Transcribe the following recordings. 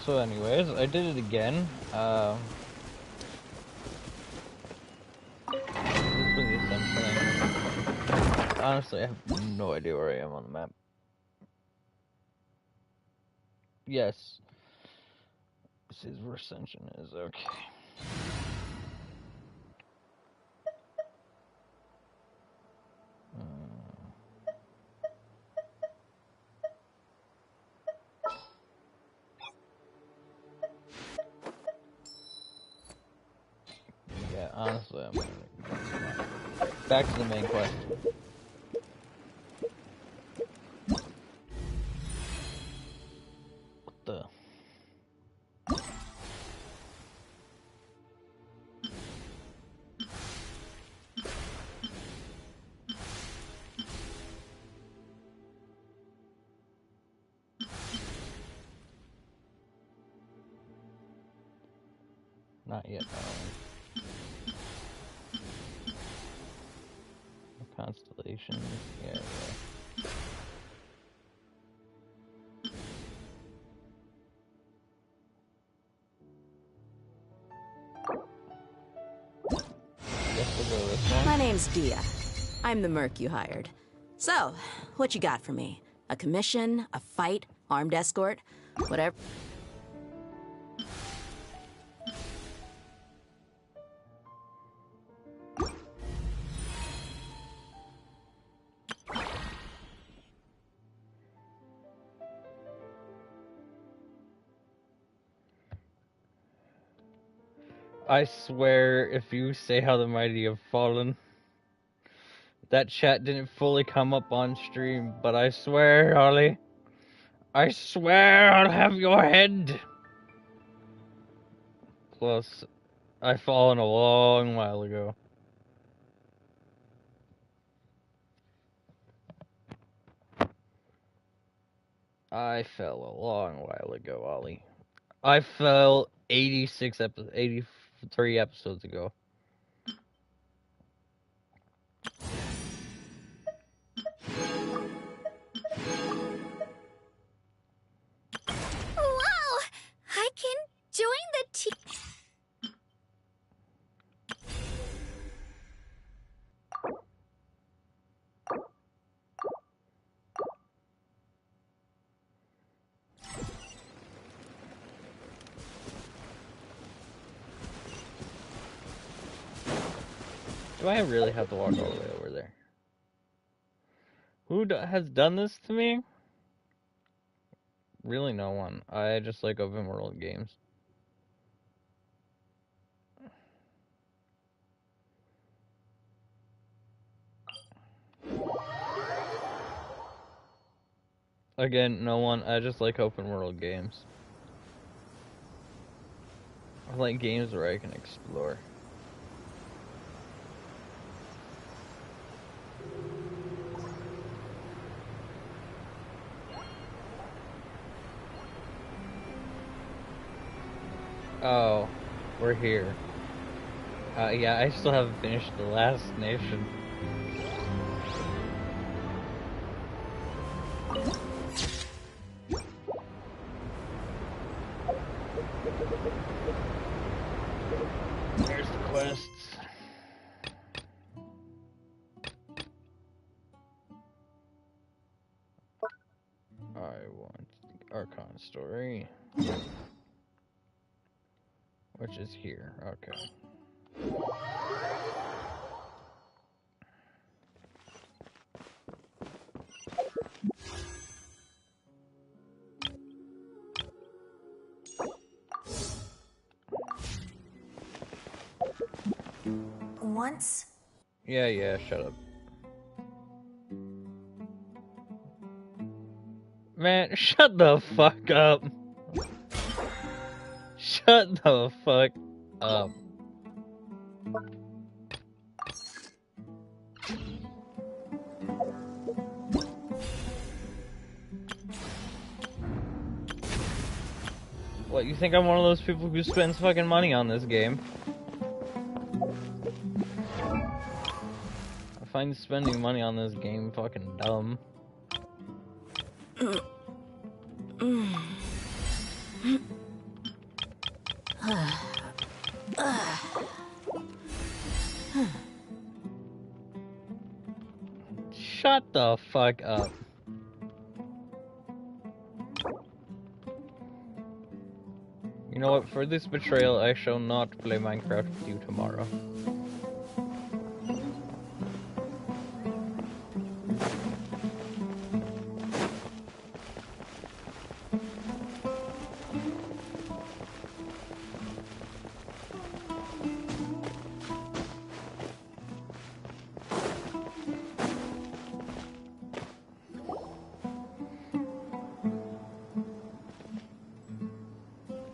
So anyways, I did it again. This was the assembling. Honestly, I have no idea where I am on the map. Yes. This is where Ascension is, okay. Yeah, honestly, I'm gonna... Back to the main quest. What the... Not yet, no. Constellations, yeah. Guess we'll go this one. My name's Dia. I'm the merc you hired. So, what you got for me? A commission? A fight? Armed escort? Whatever. I swear, if you say how the mighty have fallen, that chat didn't fully come up on stream, but I swear, Holly, I swear I'll have your head. Plus, I fallen a long while ago. I fell a long while ago, Ollie. I fell 83 episodes ago. Wow! I can join the team. Do I really have to walk all the way over there? Who has done this to me? Really, no one. I just like open world games. Again, no one. I just like open world games. I like games where I can explore. Oh, we're here. Yeah, I still haven't finished the last nation. There's the quests. I want the Archon story. Which is here, okay. Once? Yeah, shut up. Man, shut the fuck up. Shut the fuck up. What, you think I'm one of those people who spends fucking money on this game? I find spending money on this game fucking dumb. Shut the fuck up. You know what? For this betrayal, I shall not play Minecraft with you tomorrow.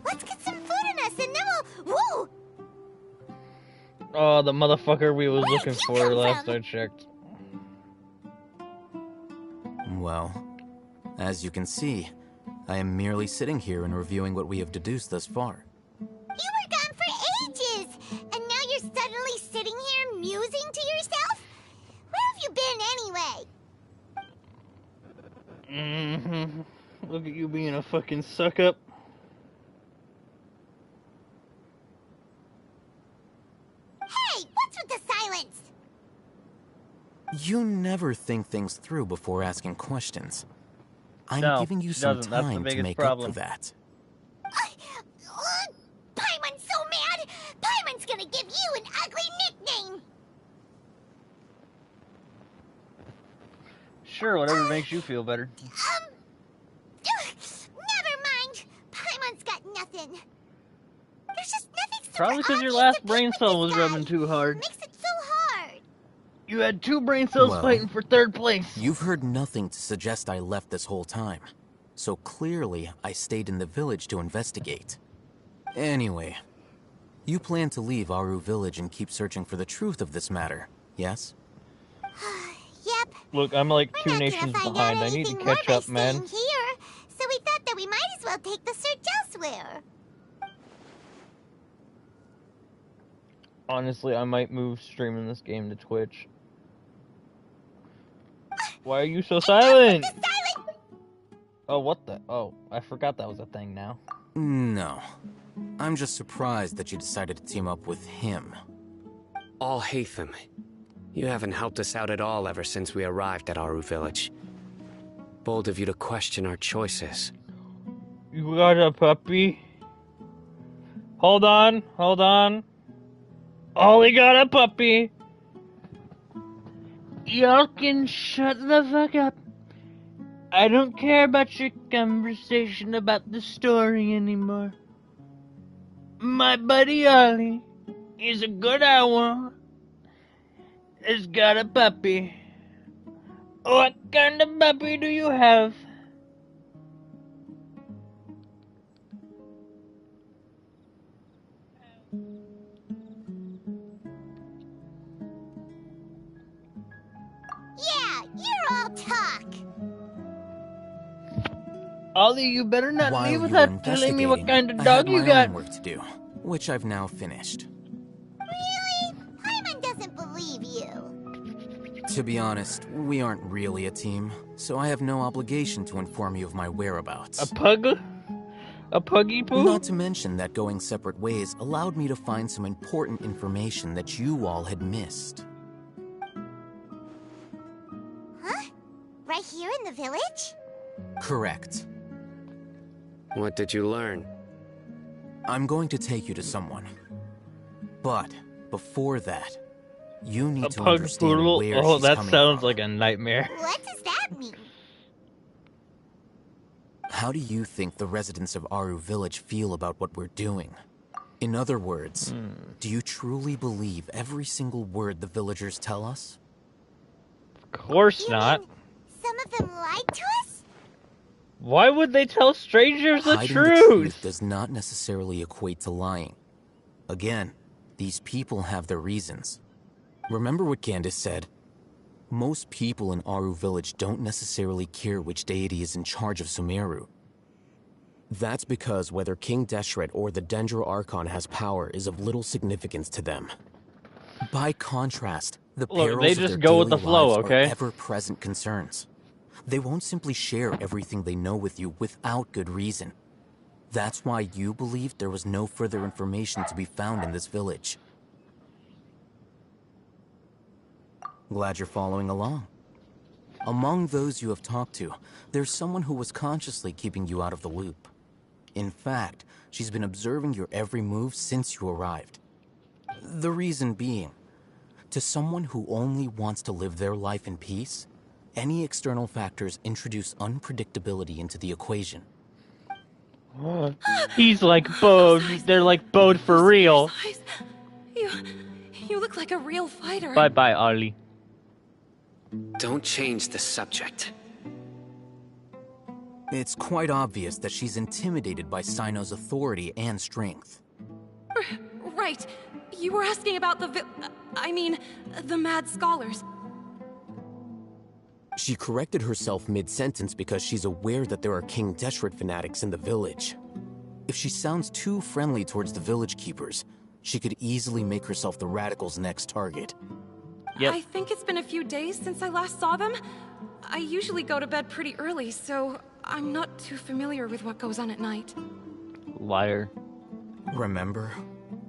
Let's get some food in us and then we'll... Woo! Oh, the motherfucker we was looking you for come last from? I checked. Well, as you can see, I am merely sitting here and reviewing what we have deduced thus far. You were gone for ages! And now you're suddenly sitting here musing to yourself? Where have you been anyway? Look at you being a fucking suck up. Hey, what's with the silence? You never think things through before asking questions. I'm No, giving you she some doesn't. That's the time to biggest make problem. up for that. Paimon's so mad! Paimon's gonna give you an ugly nickname! Sure, whatever makes you feel better. Never mind. Paimon's got nothing. There's just nothing super Probably because your obvious last to brain pick with cell this was guy. rubbing too hard. Makes it so hard. You had 2 brain cells Well, fighting for 3rd place. You've heard nothing to suggest I left this whole time. So clearly, I stayed in the village to investigate. Anyway, you plan to leave Aru Village and keep searching for the truth of this matter, yes? Yep. Look, I'm like We're 2 not nations gonna find behind. out I need to anything more catch by up, man. staying here, so we thought that we might as well take the search elsewhere. Honestly, I might move streaming this game to Twitch. Why are you so silent? The silent. Oh, what the? Oh, I forgot that was a thing now. No. I'm just surprised that you decided to team up with him. All Hatham, you haven't helped us out at all ever since we arrived at Aru Village. Bold of you to question our choices. You got a puppy? Hold on, hold on. Ollie got a puppy. Y'all can shut the fuck up. I don't care about your conversation about the story anymore. My buddy Ollie is a good owl. Has got a puppy. What kind of puppy do you have? Yeah, you're all talk. Ollie, you better not While leave you were without telling me what investigating, kind of I dog had you my got. own work to do, which I've now finished. Really? Paimon doesn't believe you. To be honest, we aren't really a team, so I have no obligation to inform you of my whereabouts. A pug? A puggy poo? Not to mention that going separate ways allowed me to find some important information that you all had missed. Huh? Right here in the village? Correct. What did you learn? I'm going to take you to someone. But before that, you need A to pug understand poodle? where Oh, she's that coming sounds from. like a nightmare. What does that mean? How do you think the residents of Aru Village feel about what we're doing? In other words, do you truly believe every single word the villagers tell us? Of course You not. mean some of them lied to us? Why would they tell strangers the Hiding truth? the truth does not necessarily equate to lying. Again, these people have their reasons. Remember what Candace said? Most people in Aru Village don't necessarily care which deity is in charge of Sumeru. That's because whether King Deshret or the Dendro Archon has power is of little significance to them. By contrast, the Look, perils they of just their go with daily the flow, lives okay? are ever-present concerns. They won't simply share everything they know with you without good reason. That's why you believed there was no further information to be found in this village. Glad you're following along. Among those you have talked to, there's someone who was consciously keeping you out of the loop. In fact, she's been observing your every move since you arrived. The reason being, to someone who only wants to live their life in peace, any external factors introduce unpredictability into the equation. He's like Bode. They're like Bode for real. You look like a real fighter. Bye-bye, Ollie. Don't change the subject. It's quite obvious that she's intimidated by Sino's authority and strength. Right. You were asking about the mad scholars. She corrected herself mid-sentence because she's aware that there are King Deshret fanatics in the village. If she sounds too friendly towards the village keepers, she could easily make herself the radicals' next target. Yep. I think it's been a few days since I last saw them. I usually go to bed pretty early, so I'm not too familiar with what goes on at night. Liar. Remember?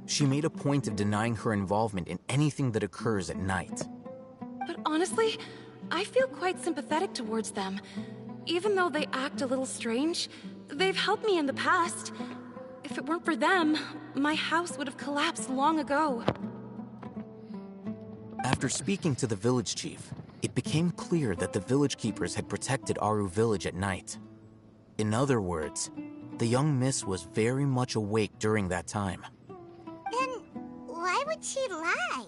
She made a point of denying her involvement in anything that occurs at night. But honestly, I feel quite sympathetic towards them. Even though they act a little strange, they've helped me in the past. If it weren't for them, my house would have collapsed long ago. After speaking to the village chief, it became clear that the village keepers had protected Aru village at night. In other words, the young miss was very much awake during that time. Then why would she lie?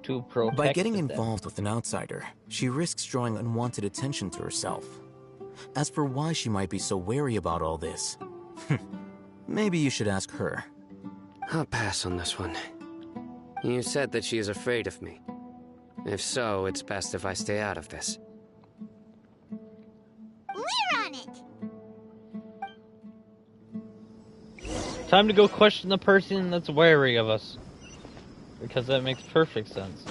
To protect By getting them. involved with an outsider, she risks drawing unwanted attention to herself. As for why she might be so wary about all this, maybe you should ask her. I'll pass on this one. You said that she is afraid of me. If so, it's best if I stay out of this. We're on it! Time to go question the person that's wary of us. Because that makes perfect sense.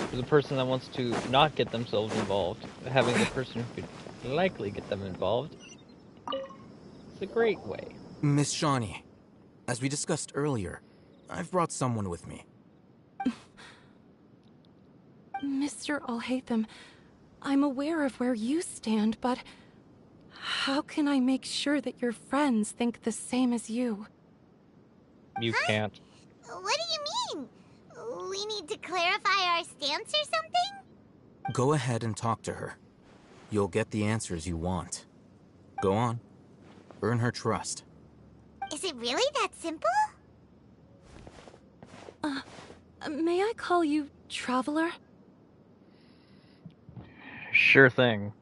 For the person that wants to not get themselves involved, having the person who could likely get them involved, it's a great way. Miss Shawnee, as we discussed earlier, I've brought someone with me. Mr. Alhaitham, I'm aware of where you stand, but how can I make sure that your friends think the same as you? You can't. What do you mean? We need to clarify our stance or something? Go ahead and talk to her. You'll get the answers you want. Go on. Earn her trust. Is it really that simple? May I call you Traveler? Sure thing.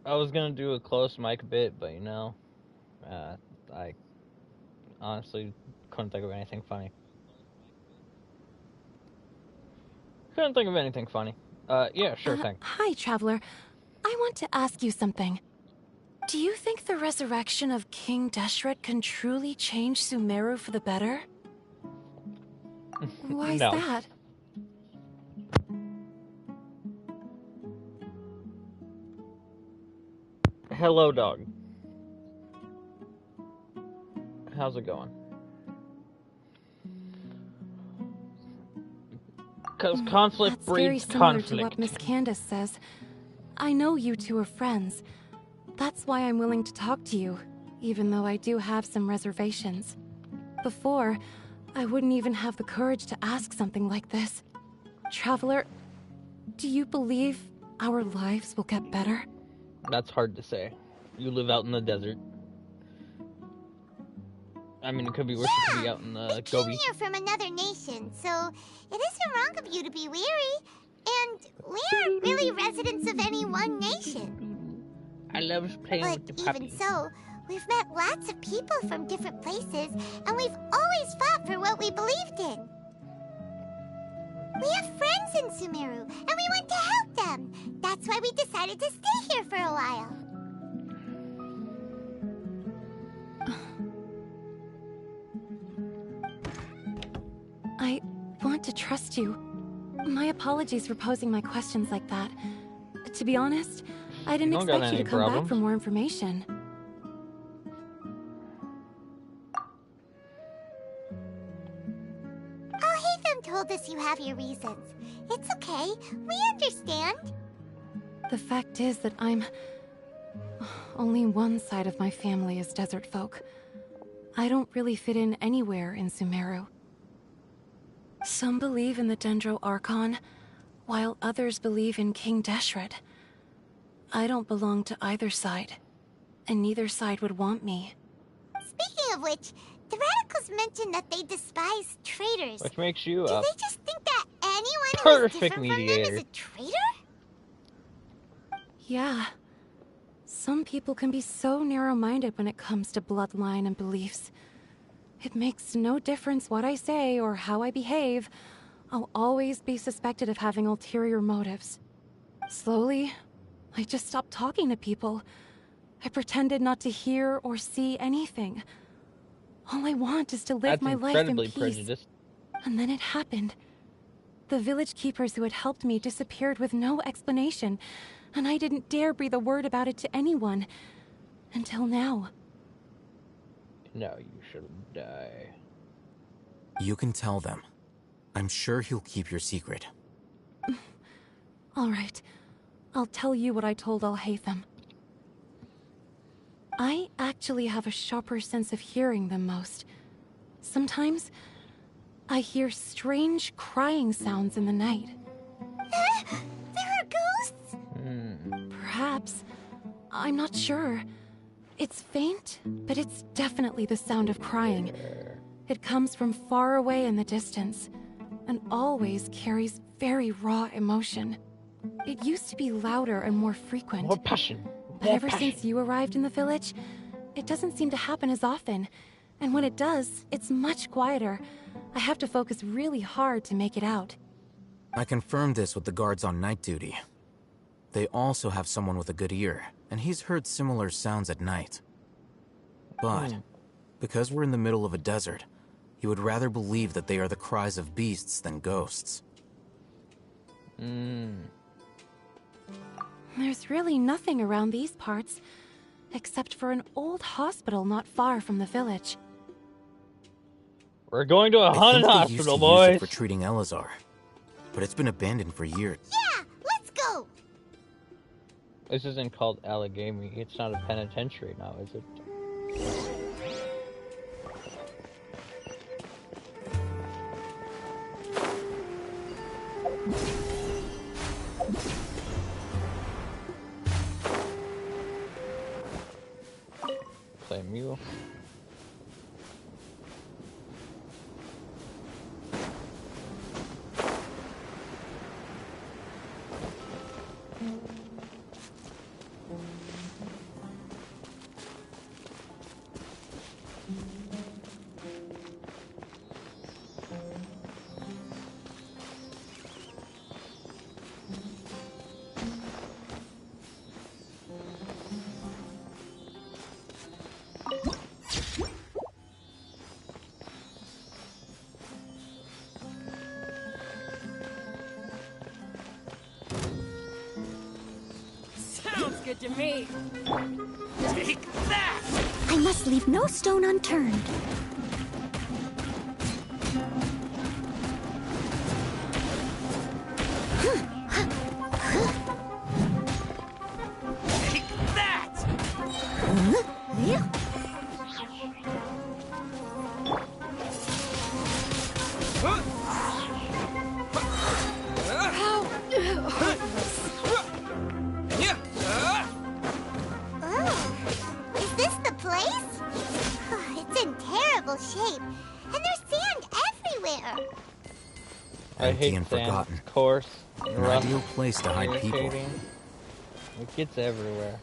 I was gonna do a close mic bit, but you know, I honestly couldn't think of anything funny. Yeah, sure thing. Hi, Traveler. I want to ask you something. Do you think the resurrection of King Deshret can truly change Sumeru for the better? Why is No. that? Hello, dog. How's it going? Because conflict That's very breeds similar conflict. to what Miss Candace says. I know you two are friends. That's why I'm willing to talk to you, even though I do have some reservations. Before, I wouldn't even have the courage to ask something like this. Traveler, do you believe our lives will get better? That's hard to say. You live out in the desert. I mean, it could be worse. It could be out in the We came Gobi. here from another nation, so it isn't wrong of you to be weary. And we aren't really residents of any one nation. I love playing But with the even puppies. so, we've met lots of people from different places, and we've always fought for what we believed in. We have friends in Sumeru, and we want to help them. That's why we decided to stay here for a while. I want to trust you. My apologies for posing my questions like that. To be honest, I didn't You don't got expect you any to come back problems. for more information. Alhaitham told us you have your reasons. It's okay. We understand. The fact is that only one side of my family is desert folk. I don't really fit in anywhere in Sumeru. Some believe in the Dendro Archon, while others believe in King Deshret. I don't belong to either side, and neither side would want me. Speaking of which, the Radicals mentioned that they despise traitors. Which makes you Do a they just think that anyone who is perfect different from them mediator. is a traitor? Yeah. Some people can be so narrow-minded when it comes to bloodline and beliefs. It makes no difference what I say or how I behave. I'll always be suspected of having ulterior motives. Slowly, I just stopped talking to people. I pretended not to hear or see anything. All I want is to live That's my life in incredibly peace. prejudiced. And then it happened. The village keepers who had helped me disappeared with no explanation, and I didn't dare breathe a word about it to anyone. Until now. Now you shall die. You can tell them. I'm sure he'll keep your secret. All right. I'll tell you what I told Alhaitham. I actually have a sharper sense of hearing than most. Sometimes, I hear strange crying sounds in the night. There are ghosts? Perhaps. I'm not sure. It's faint, but it's definitely the sound of crying. It comes from far away in the distance, and always carries very raw emotion. It used to be louder and more frequent. More passion. But ever since you arrived in the village, it doesn't seem to happen as often. And when it does, it's much quieter. I have to focus really hard to make it out. I confirmed this with the guards on night duty. They also have someone with a good ear, and he's heard similar sounds at night. But, because we're in the middle of a desert, he would rather believe that they are the cries of beasts than ghosts. There's really nothing around these parts, except for an old hospital not far from the village. We're going to a I haunted think they used hospital, to use it boys. for treating Elazar, but it's been abandoned for years. Yeah, let's go. This isn't called Allegamy. It's not a penitentiary now, is it? Play mule. Sounds good to me. Take that! I must leave no stone unturned. Take that! Oh, is this the place? It's in terrible shape, and there's sand everywhere. I Empty hate and sand. forgotten. Coarse, An rough, ideal place to hide people. irritating. It gets everywhere.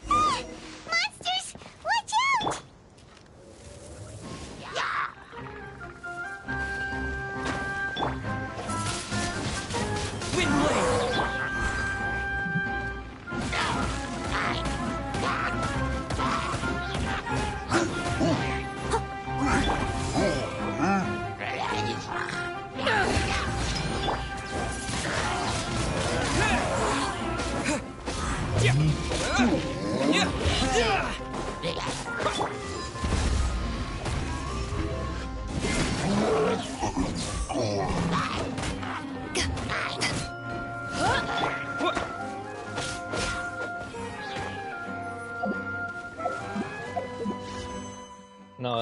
Monsters, watch out!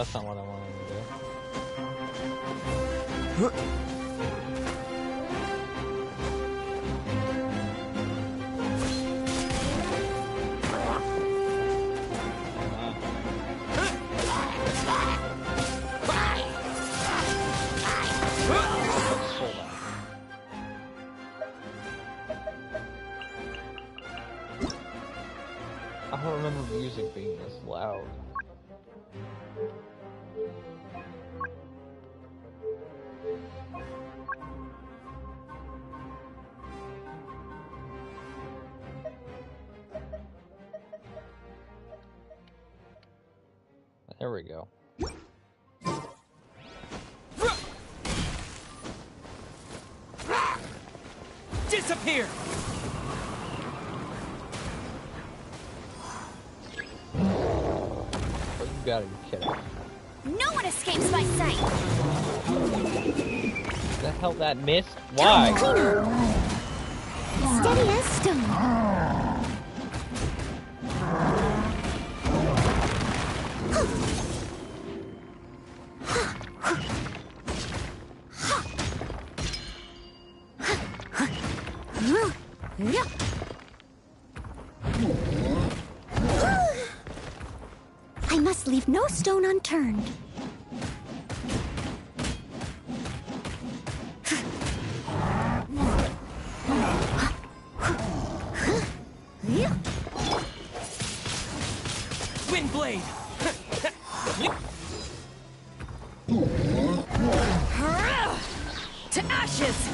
that's not what I wanted to do. I don't remember music being this loud. There we go. Disappear! But you gotta be kidding. No one escapes my sight. The hell that missed? Why? Steady as stone. I must leave no stone unturned. Windblade! To ashes!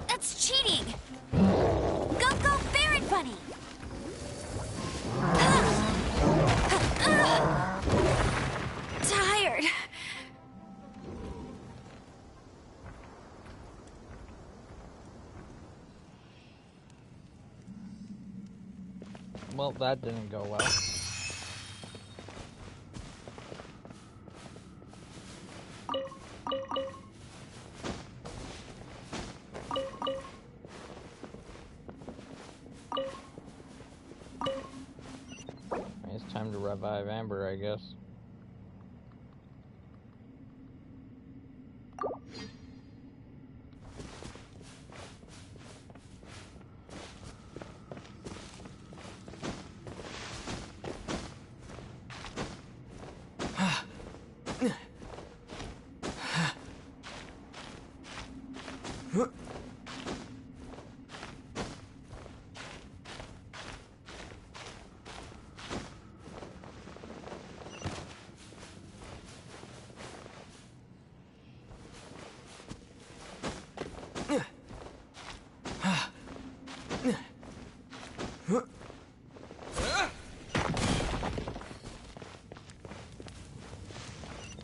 That's cheating! Go, Ferret Bunny! Tired. Well, that didn't go well. It's time to revive Amber, I guess.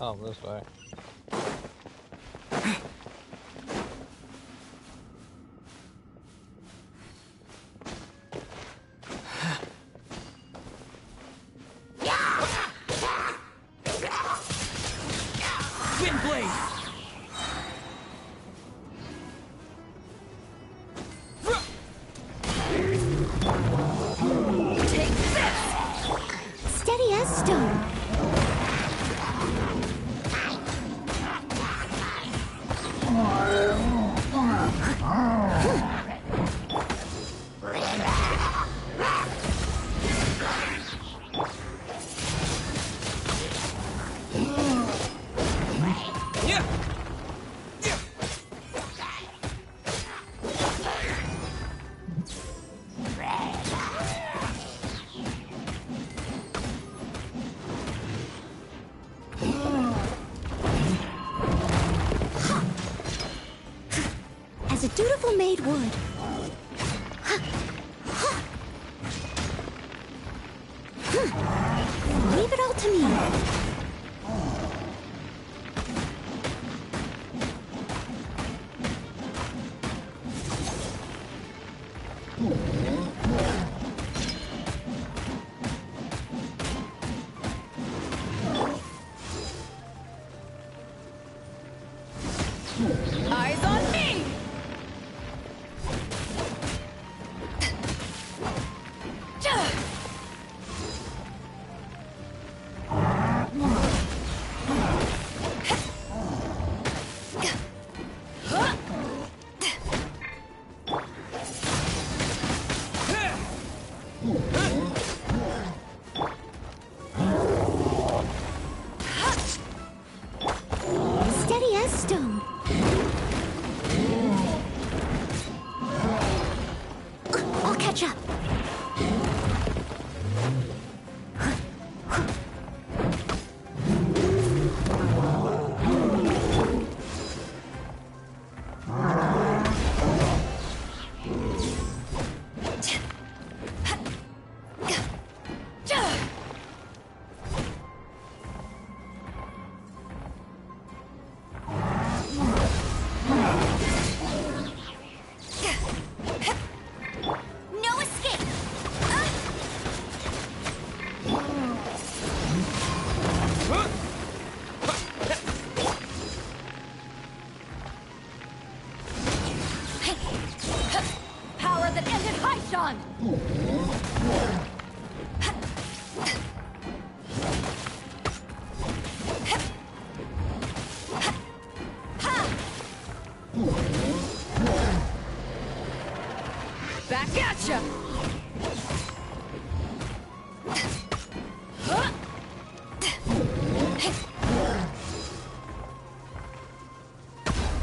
Oh, this way. Windblade! Take this! Steady as stone. As a dutiful maid would. Leave it all to me. Eyes on me! Steady as stone. I'll catch up. No escape. Power that ended Haishan! Back at ya!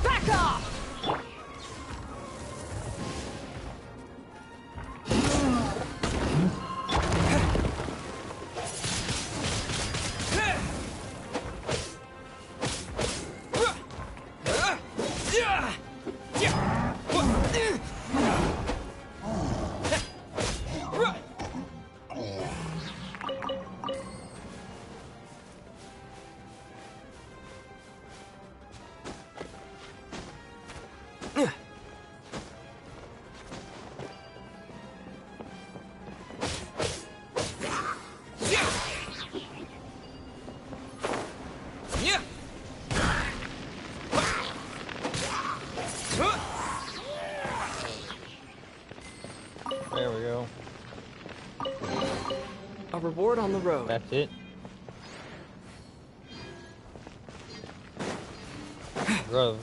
Back off! There we go. A reward on the road. That's it. Grove.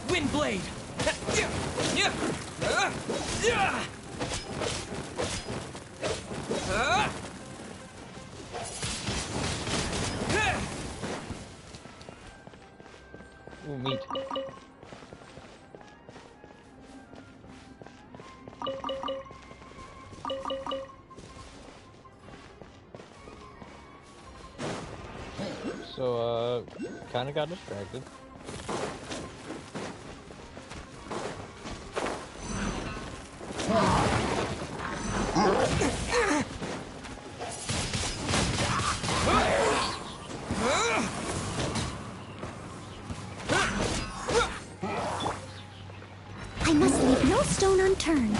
Windblade! Ooh, meat. So, kinda got distracted. I must leave no stone unturned.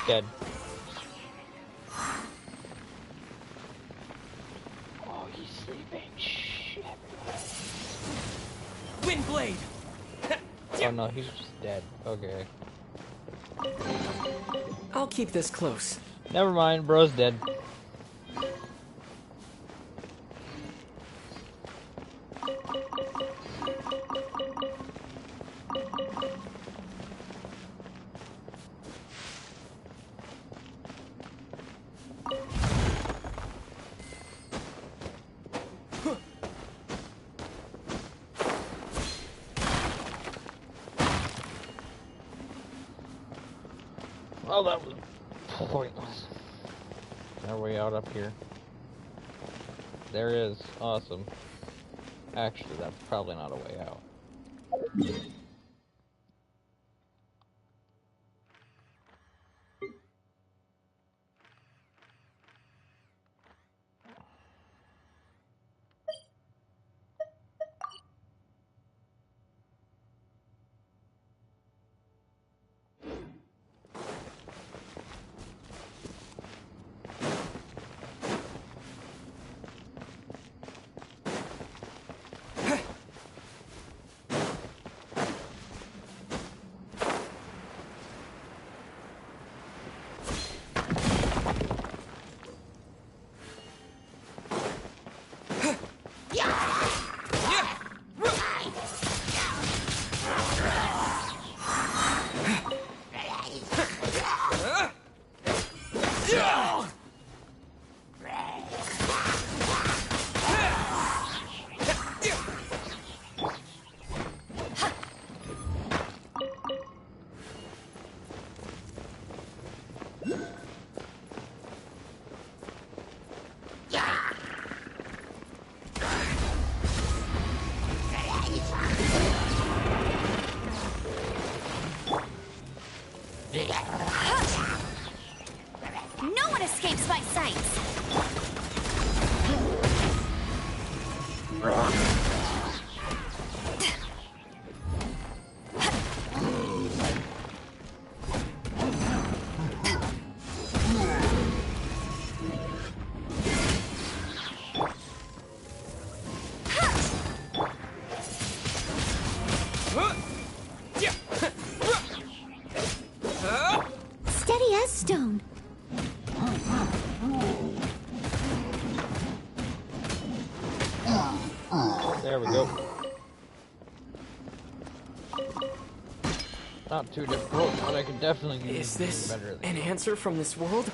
Dead. Oh, he's sleeping. Shh. Windblade! Oh no, he's just dead. Okay. I'll keep this close. Never mind, bro's dead. Well, that was pointless. Our way out up here. There is. Awesome. Actually, that's probably not a way out. No one escapes my sights! Steady as stone. There we go. Not too difficult, but I could definitely do Is this better than an answer from this world?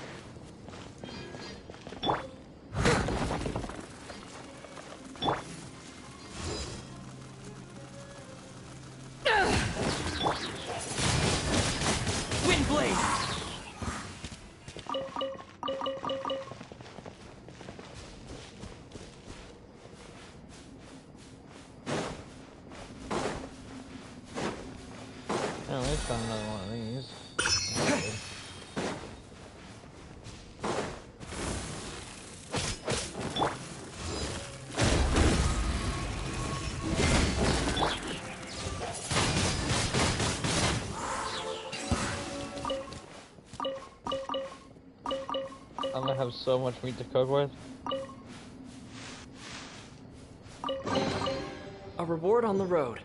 Windblade! Oh, let's find another one of these. I'm gonna have so much meat to cook with. A reward on the road.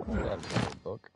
Grab the book.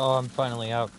Oh, I'm finally out.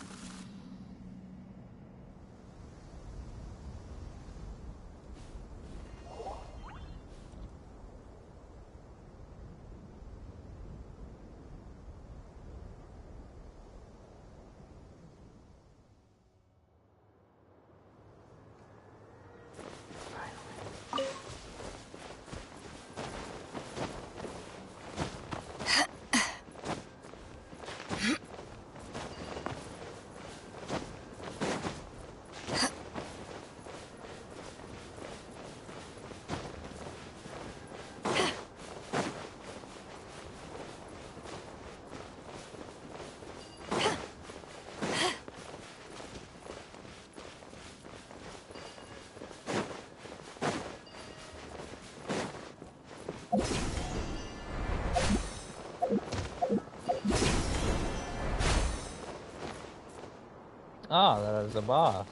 Ah, that is a boss.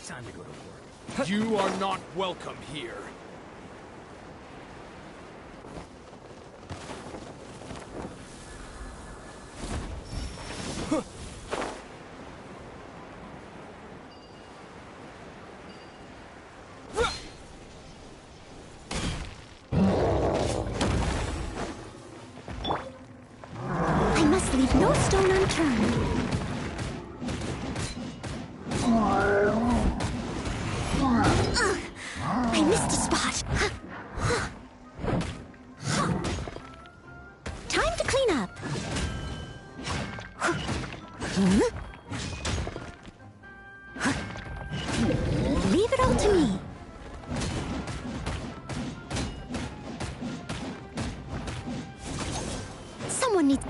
Time to go to work. You are not welcome here. I must leave no stone unturned. I missed a spot. Time to clean up. Leave it all to me. Someone needs...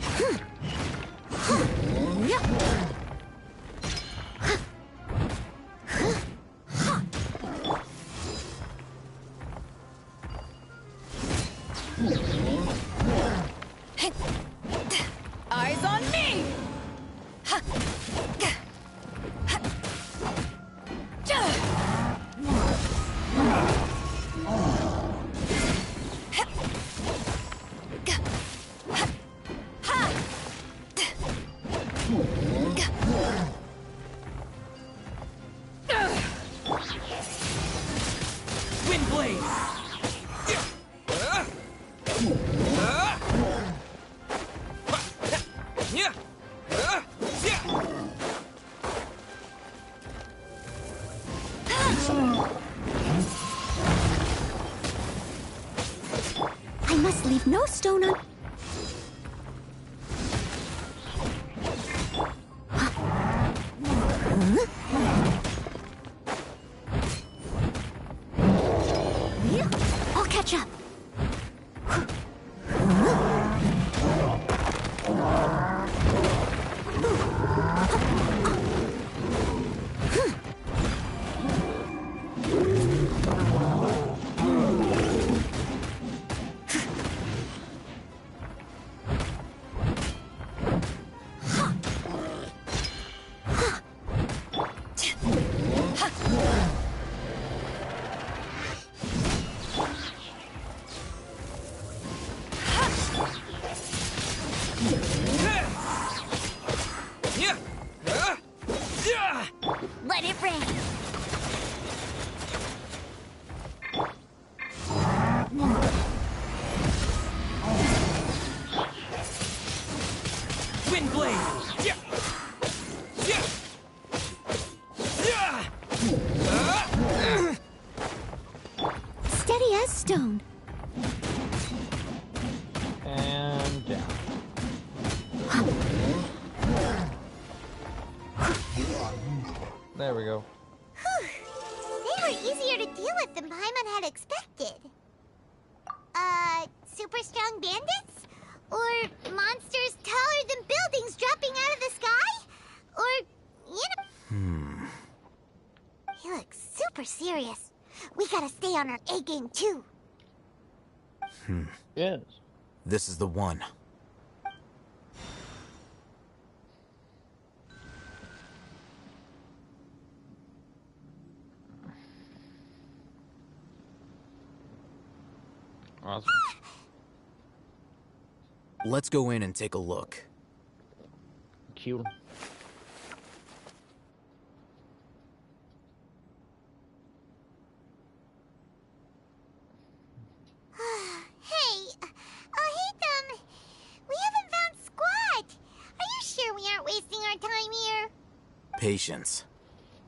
Eyes on me! Wind blade! I must leave no stone un... I'll catch up. as stone. And down. There we go. They were easier to deal with than Paimon had expected. Super strong bandits? Or monsters taller than buildings dropping out of the sky? Or, He looks super serious. We gotta stay on our A game too. Yes. This is the one. Awesome. Let's go in and take a look. Cute. Hey, Hatham, we haven't found squat. Are you sure we aren't wasting our time here? Patience.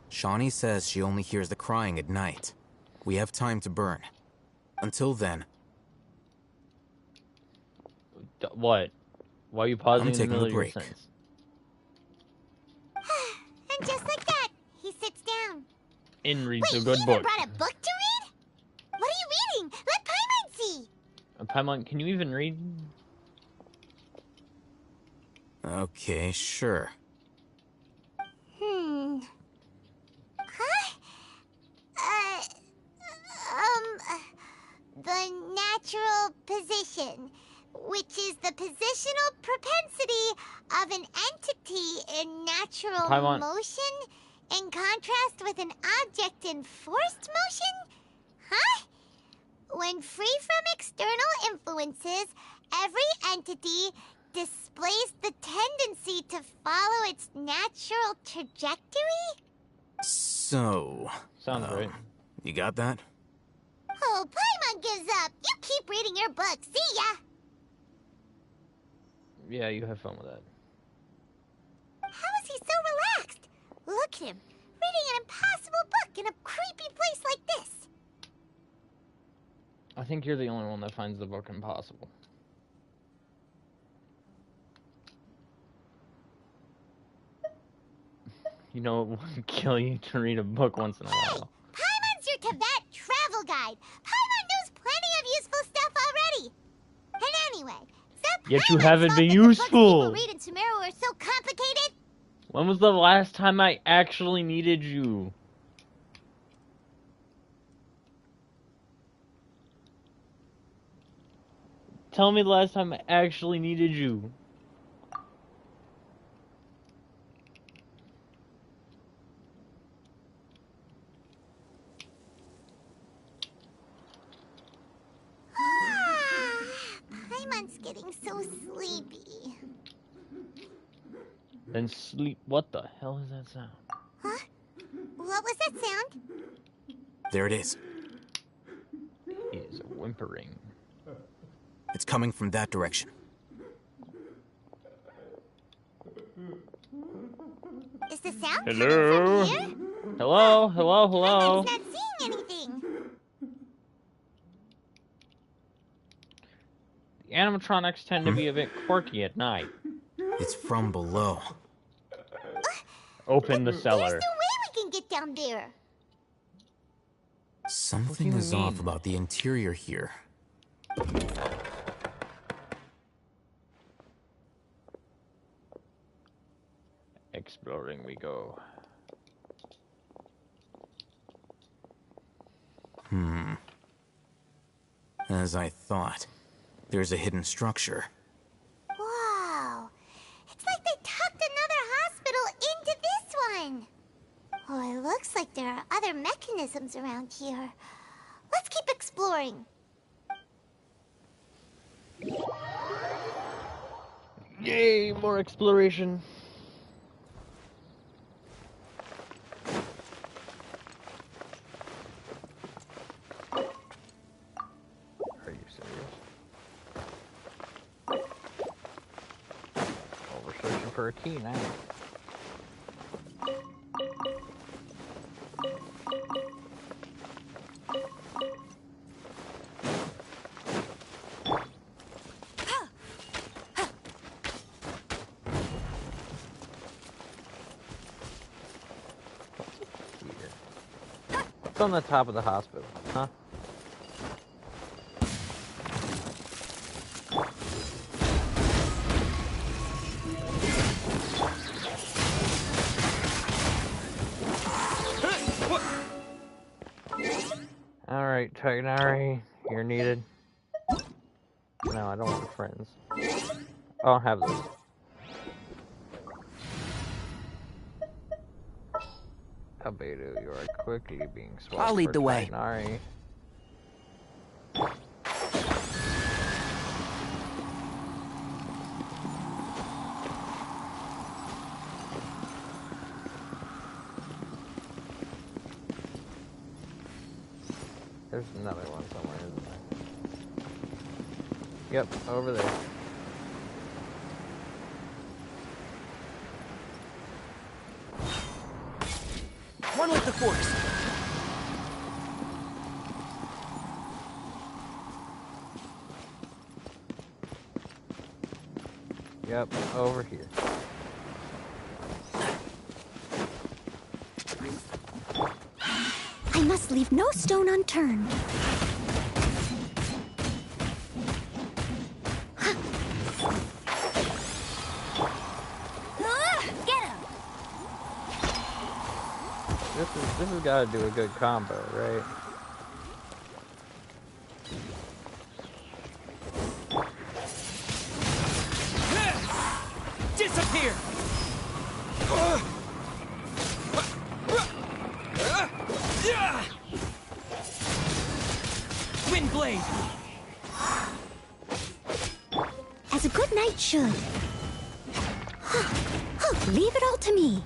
Shawnee says she only hears the crying at night. We have time to burn. Until then, What? Why are you pausing I'm in the taking middle a of your break. sentence? And just like that, he sits down. In reads Wait, a good he book. even brought a book to read? What are you reading? Let Paimon see. Paimon, can you even read? okay, sure. Huh? The natural position, which is the positional propensity of an entity in natural Paimon. motion in contrast with an object in forced motion? Huh? When free from external influences, every entity displays the tendency to follow its natural trajectory? So... Sounds right. You got that? Oh, Paimon gives up. You keep reading your book. See ya. Yeah, you have fun with that. How is he so relaxed? Look at him, reading an impossible book in a creepy place like this. I think you're the only one that finds the book impossible. You know, it would kill you to read a book once in a while. Paimon's your Tibet travel guide. Paimon knows plenty of useful stuff already. And anyway, that Yet you Paimon's haven't fault been that the books useful. people read in Sumeru are so complicated. When was the last time I actually needed you? Tell me the last time I actually needed you. Paimon's getting so sleepy. Then sleep. What the hell is that sound? Huh? What was that sound? There it is. He is whimpering. It's coming from that direction. Is the sound Hello? coming from here? Hello? Hello? Hello? Paimon's not seeing anything. The animatronics tend to be a bit quirky at night. It's from below. Open the cellar. There's no way we can get down there. Something you is off mean? about the interior here. Exploring we go. As I thought. There's a hidden structure. Wow. It's like they tucked another hospital into this one. Oh, it looks like there are other mechanisms around here. Let's keep exploring. Yay, more exploration. Are you serious? Oh, we're searching for a key now. on the top of the hospital, huh? Alright, Tagnari, you're needed. No, I don't want friends. I'll have this. Albedo, you are quickly being swapped. I'll lead the way. Tagnari. There's another one somewhere, isn't there? Yep, over there. One with the Force. Yep, over here. I must leave no stone unturned. Get him! This has got to do a good combo, right? Disappear! Wind blade! As a good knight should. Leave it all to me.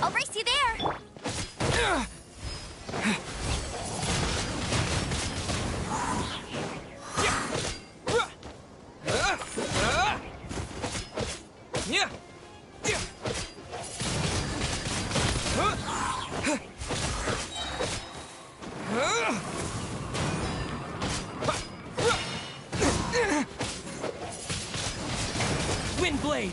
I'll race you there. Wind blade!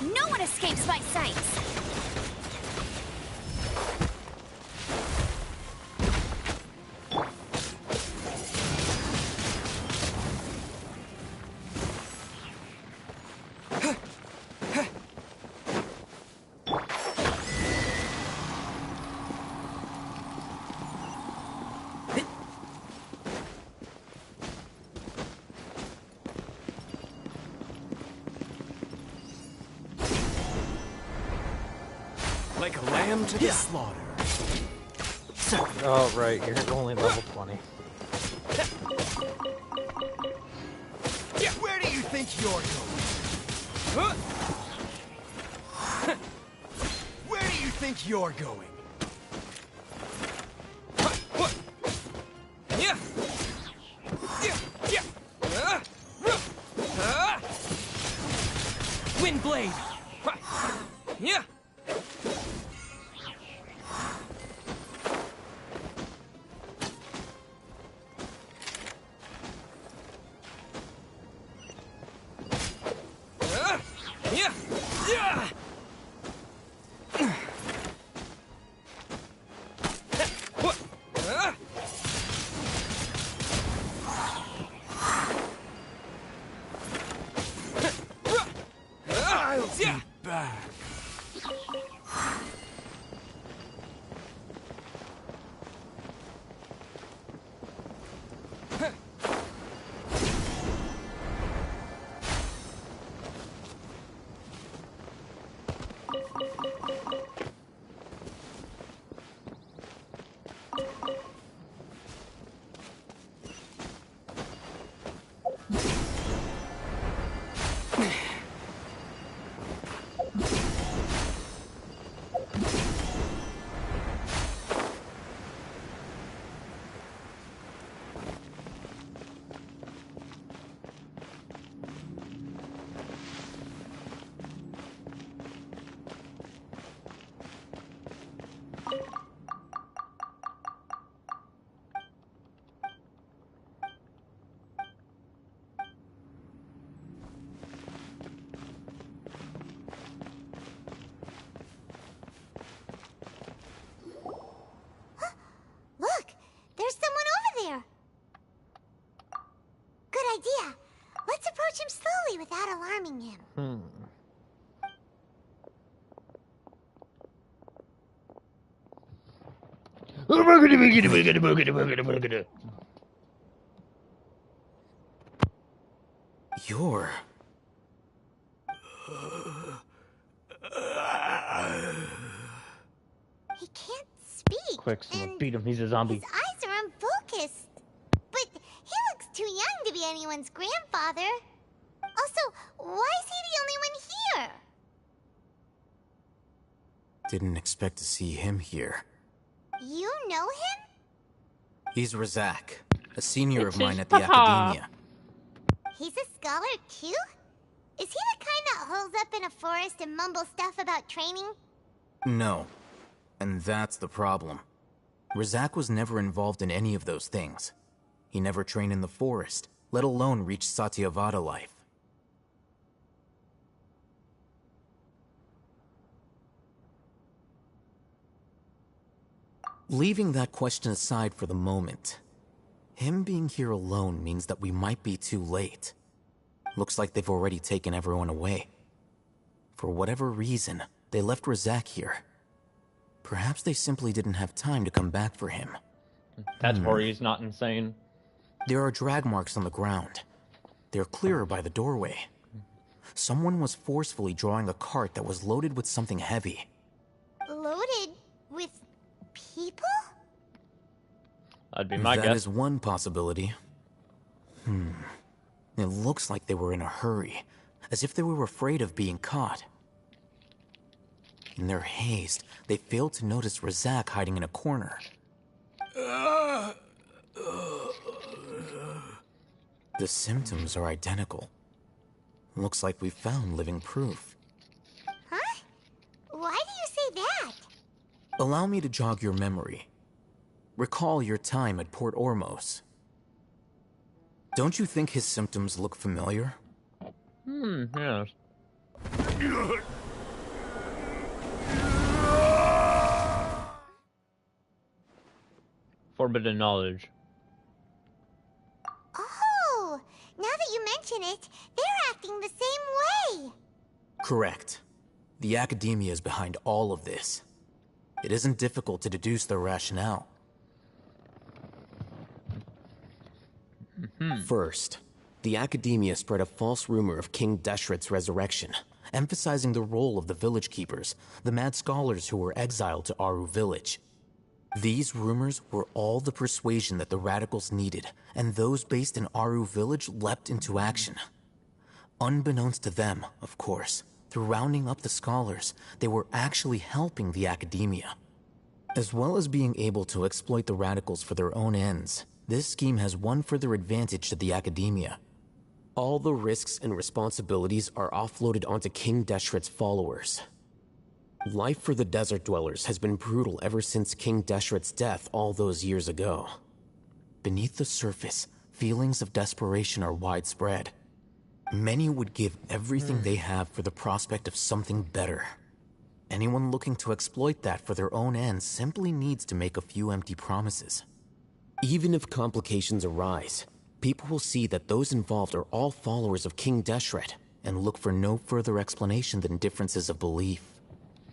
No one escapes my sights. Like a lamb to the slaughter. Oh, right, you're only level 20. Where do you think you're going? Where do you think you're going? Wind blade! without alarming him. You're... He can't speak. Quick, someone and beat him. He's a zombie. his eyes are unfocused. But he looks too young to be anyone's grandfather. Also, why is he the only one here? Didn't expect to see him here. You know him? He's Razak, a senior of mine at the Academia. He's a scholar too? Is he the kind that holes up in a forest and mumbles stuff about training? No. And that's the problem. Razak was never involved in any of those things. He never trained in the forest, let alone reach Satyavada life. Leaving that question aside for the moment, him being here alone means that we might be too late. Looks like they've already taken everyone away. For whatever reason, they left Razak here. Perhaps they simply didn't have time to come back for him. That's Hori's not insane. There are drag marks on the ground. They're clearer by the doorway. Someone was forcefully drawing a cart that was loaded with something heavy. Loaded with people? That'd be my guess. That is one possibility. It looks like they were in a hurry, as if they were afraid of being caught. In their haste, they failed to notice Razak hiding in a corner. The symptoms are identical. Looks like we found living proof. Huh? Why do you say that? Allow me to jog your memory. Recall your time at Port Ormos. Don't you think his symptoms look familiar? Yes. Forbidden knowledge. Oh, now that you mention it, they're acting the same way. Correct. The Academia is behind all of this. It isn't difficult to deduce their rationale. First, the Academia spread a false rumor of King Deshret's resurrection, emphasizing the role of the village keepers, the mad scholars who were exiled to Aru village. These rumors were all the persuasion that the radicals needed, and those based in Aru village leapt into action. Unbeknownst to them, of course, through rounding up the scholars, they were actually helping the Academia. As well as being able to exploit the radicals for their own ends, this scheme has one further advantage to the Academia. All the risks and responsibilities are offloaded onto King Deshret's followers. Life for the desert dwellers has been brutal ever since King Deshret's death all those years ago. Beneath the surface, feelings of desperation are widespread. Many would give everything they have for the prospect of something better. Anyone looking to exploit that for their own ends simply needs to make a few empty promises. Even if complications arise, people will see that those involved are all followers of King Deshret and look for no further explanation than differences of belief.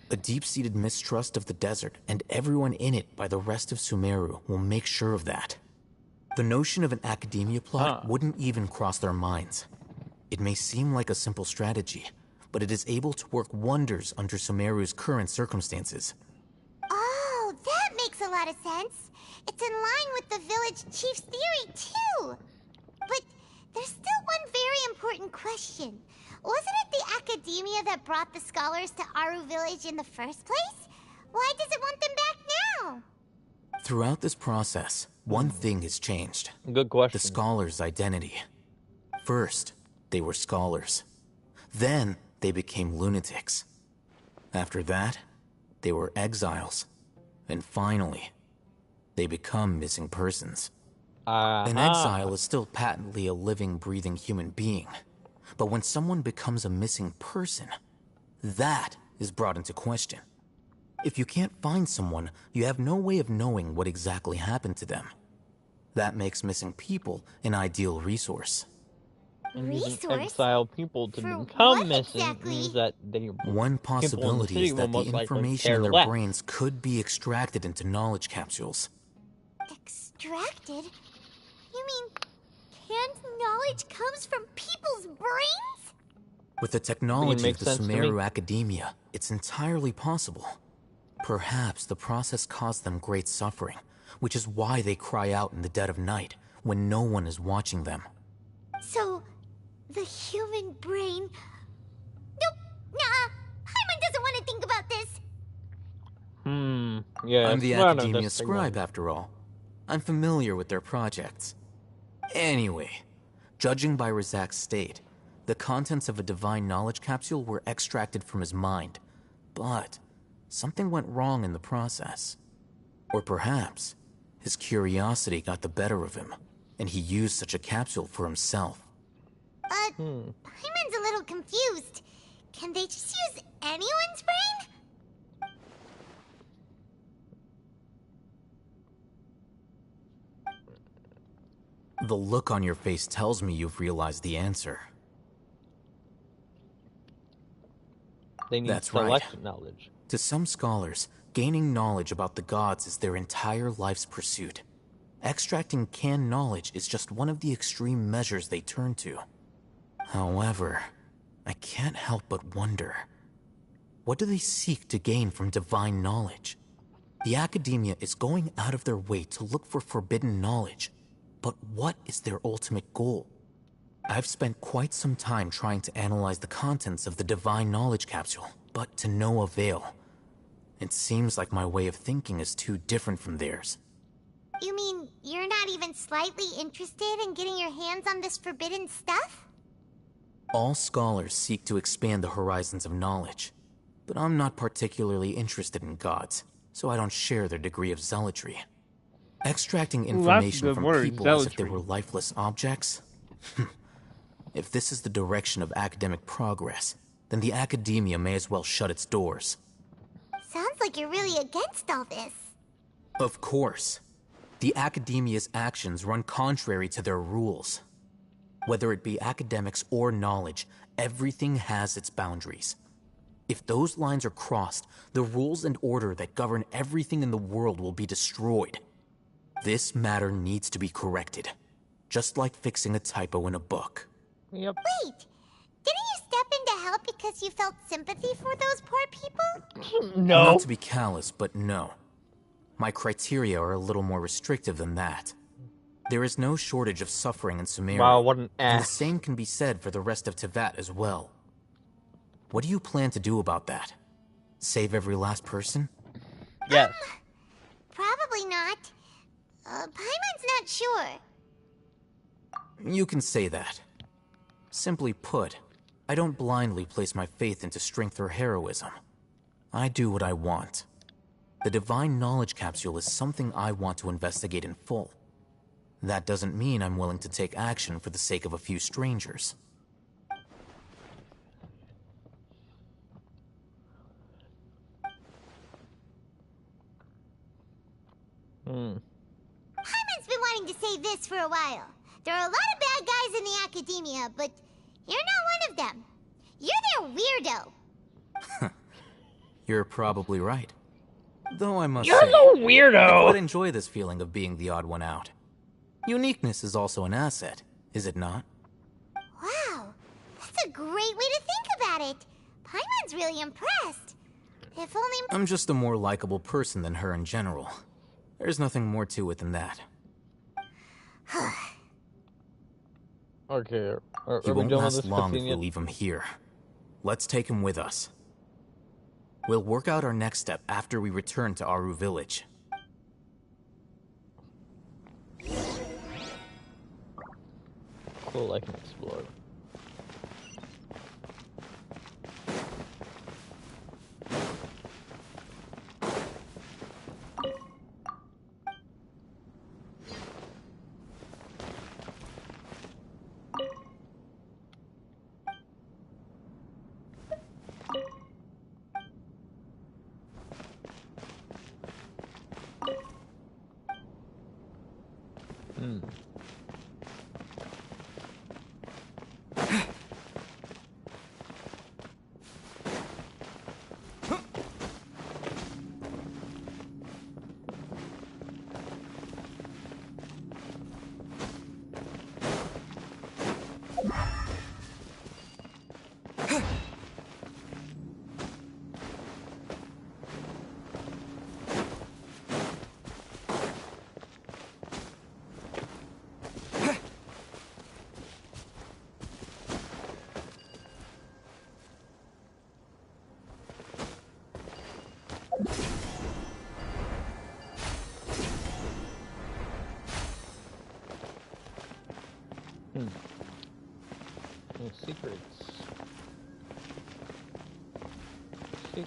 A deep-seated mistrust of the desert and everyone in it by the rest of Sumeru will make sure of that. The notion of an Academia plot wouldn't even cross their minds. It may seem like a simple strategy, but it is able to work wonders under Sumeru's current circumstances. Oh, that makes a lot of sense. It's in line with the village chief's theory, too. But there's still one very important question. Wasn't it the Academia that brought the scholars to Aru village in the first place? Why does it want them back now? Throughout this process, one thing has changed. Good question. The scholars' identity. First, they were scholars. Then, they became lunatics. After that, they were exiles. And finally, they become missing persons. An exile is still patently a living, breathing human being. But when someone becomes a missing person, that is brought into question. If you can't find someone, you have no way of knowing what exactly happened to them. That makes missing people an ideal resource. And using Resource? exile people to For become what missing exactly? means that One people in the possibility city is will that the most likely information in care their less. brains could be extracted into knowledge capsules. Extracted? You mean canned knowledge comes from people's brains? With the technology of makes the sense to me. Sumeru Academia, it's entirely possible. Perhaps the process caused them great suffering, which is why they cry out in the dead of night when no one is watching them. So, the human brain... Nope, nah, Paimon doesn't want to think about this. Yeah, I'm the it's one of Academia the scribe, after all. I'm familiar with their projects. Anyway, judging by Razak's state, the contents of a divine knowledge capsule were extracted from his mind, but something went wrong in the process. Or perhaps his curiosity got the better of him, and he used such a capsule for himself. Paimon's a little confused. Can they just use anyone's brain? The look on your face tells me you've realized the answer. They need That's right. select knowledge. To some scholars, gaining knowledge about the gods is their entire life's pursuit. Extracting canned knowledge is just one of the extreme measures they turn to. However, I can't help but wonder, what do they seek to gain from divine knowledge? The Academia is going out of their way to look for forbidden knowledge, but what is their ultimate goal? I've spent quite some time trying to analyze the contents of the divine knowledge capsule, but to no avail. It seems like my way of thinking is too different from theirs. You mean you're not even slightly interested in getting your hands on this forbidden stuff? All scholars seek to expand the horizons of knowledge, but I'm not particularly interested in gods, so I don't share their degree of zealotry. Extracting information from people as if they were lifeless objects? If this is the direction of academic progress, then the Academia may as well shut its doors. Sounds like you're really against all this. Of course. The Academia's actions run contrary to their rules. Whether it be academics or knowledge, everything has its boundaries. If those lines are crossed, the rules and order that govern everything in the world will be destroyed. This matter needs to be corrected, just like fixing a typo in a book. Yep. Wait, didn't you step in to help because you felt sympathy for those poor people? No. Not to be callous, but no. My criteria are a little more restrictive than that. There is no shortage of suffering in Sumeru. Wow, what an and the ass. same can be said for the rest of Teyvat as well. What do you plan to do about that? Save every last person? Yes. Probably not. Paimon's not sure. You can say that. Simply put, I don't blindly place my faith into strength or heroism. I do what I want. The divine knowledge capsule is something I want to investigate in full. That doesn't mean I'm willing to take action for the sake of a few strangers. Paimon's been wanting to say this for a while. There are a lot of bad guys in the Academia, but you're not one of them. You're their weirdo. You're probably right. Though I must You're say, the I weirdo! quite enjoy this feeling of being the odd one out. Uniqueness is also an asset, is it not? Wow, that's a great way to think about it. Paimon's really impressed. If only... I'm just a more likable person than her in general. There's nothing more to it than that. Okay, are He we won't done with last this long if cutscene we yet? leave him here. Let's take him with us. We'll work out our next step after we return to Aru Village. Cool, I can explore.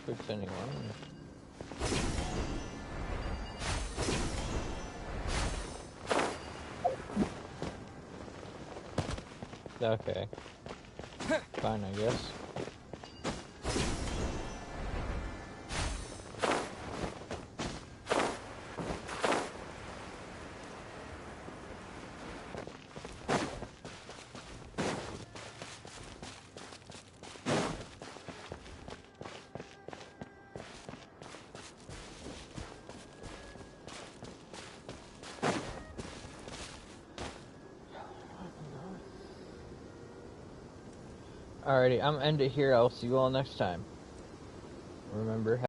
fix anyone. Okay. Fine, I guess. Alrighty, I'm gonna end it here. I'll see you all next time. Remember,